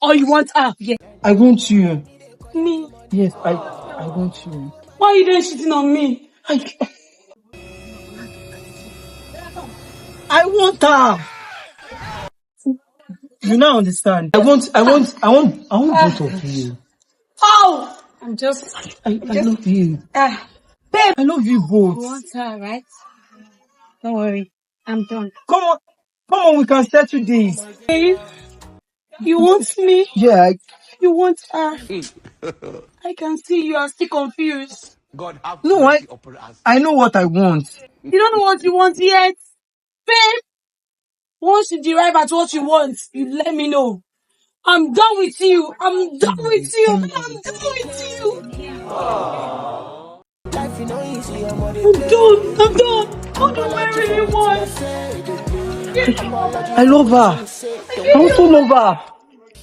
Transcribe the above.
Or you want her? Yeah. I want you. Me? Yes, I want you. Why are you then shitting on me? I want her. You now understand. I want both of you. Oh! I love you. Babe! I love you both. You want her, right? Don't worry. I'm done. Come on, we can settle this. Babe, you want me? Yeah, You want her? I can see you are still confused. God have no, mercy upon us. I know what I want. You don't know what you want yet. Babe, once you derive at what you want, you let me know. I'm done with you. I'm done with you. I'm done with you. I'm done. What do I really want? I love her. I also love her.